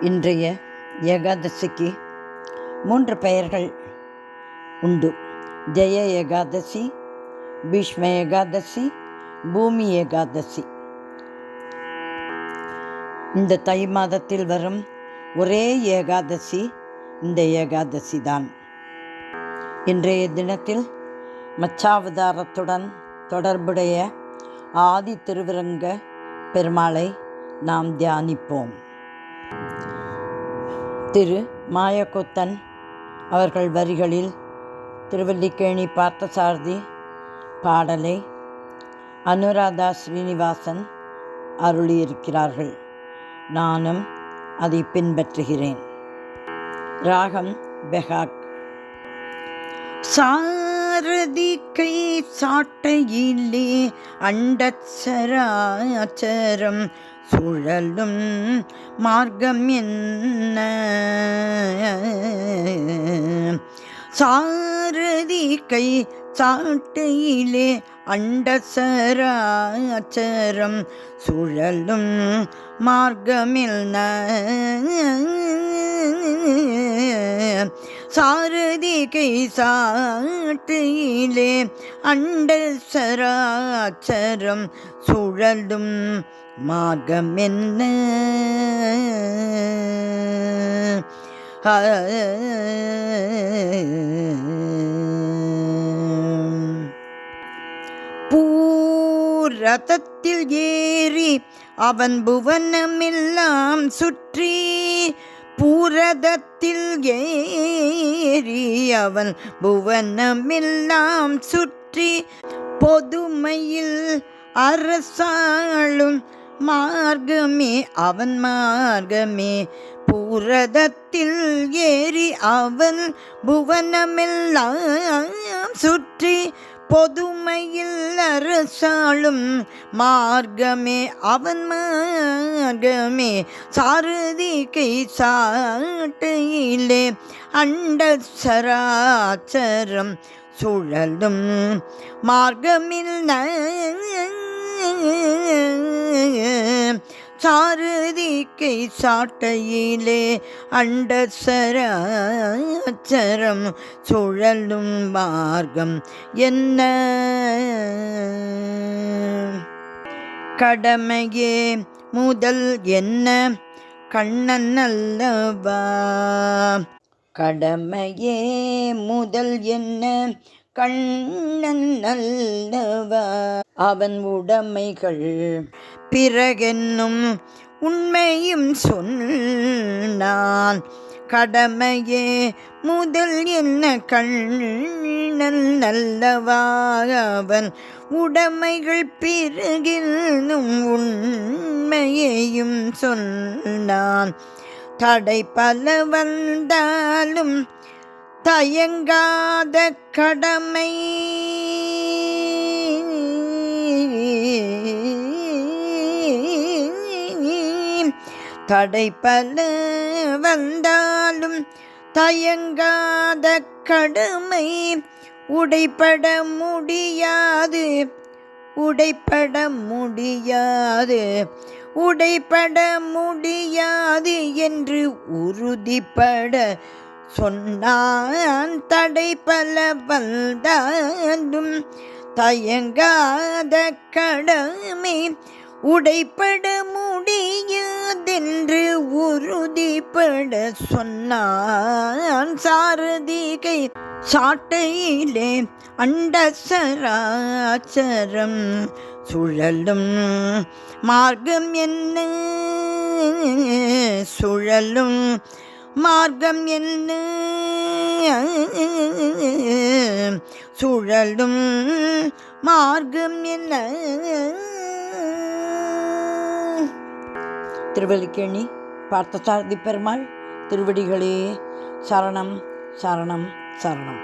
இன்றைய ஏகாதசிக்கு 3 பெயர்கள் உண்டு. ஜெய ஏகாதசி, பீஷ்ம ஏகாதசி, பூமி ஏகாதசி. இந்த தை மாதத்தில் வரும் ஒரே ஏகாதசி இந்த ஏகாதசி தான். இன்றைய தினத்தில் மச்சாவதாரத்துடன் தொடர்புடைய ஆதி திருவரங்க பெருமாளை நாம் தியானிப்போம். திரு மாயக்கொத்தன் அவர்கள் வரிகளில் திருவல்லிக்கேணி பார்த்தசாரதி பாடலை அனுராதா ஸ்ரீனிவாசன் அருளியிருக்கிறார்கள். நானும் அதை பின்பற்றுகிறேன். ராகம் பெஹாக். சாரதி கை சாட்டையிலே அண்டச்சராச்சரம் சுழலும் மார்க்கம் என்ன? சாரதி கை சாட்டையிலே அண்டச்சராச்சரம் சுழலும் மார்க்கமில்ன. சாரதி கை சாட்டையிலே அண்டச்சராச்சரம் சுழலும் மார்க்கம் என்ன? பூரதத்தில் ஏறி அவன் புவனமெல்லாம் சுற்றி, பூரதத்தில் ஏறி அவன் புவனமெல்லாம் சுற்றி, பொதுமையில் அரசாளும் மார்க்கமே அவன் மார்க்கமே. பூரதத்தில் ஏறி அவன் புவனமெல்லாம் சுற்றி, பொதுமையில் அரசாளும் மார்க்கமே அவன் மார்க்கமே. சாரதி கை சாட்டையிலே அண்டச்சராச்சரம் சுழலும் மார்க்கமில். சாரதி கை சாட்டையிலே அண்டச்சராச்சரம் சுழலும் மார்க்கம் என்ன? கடமையே முதல் என்ன கண்ணன் அல்லவா? கடமையே முதல் என்ன கண்ணன் அல்லவா? அவன் உடைமைகள் பிறகென்னும் உண்மையும் சொன்னான். கடமையே முதல் என்ன கண்ணன் அல்லவா? அவன் உடைமைகள் பிறகென்னும் உண்மையையும் சொன்னான். தடை பல வந்தாலும் தயங்காத கடமை, தடை பல வந்தாலும் தயங்காத கடமை. உடைபட முடியாது, உடைபட முடியாது, உடைபட முடியாது என்று உறுதிப்பட சொன்னான். தடை பல வந்தாலும் தயங்காத கடமை. உடைபட முடியாதென்று உறுதிப்பட சொன்னான். சாரதி கை சாட்டையிலே அண்டச்சராச்சரம் சுழலும் மார்க்கம் என்ன? சுழலும் மார்க்கம் என்ன? சுழலும் மார்க்கம் என்ன? திருவல்லிக்கேணி பார்த்தசாரதி பெருமாள் திருவடிகளே சரணம் சரணம் சரணம்.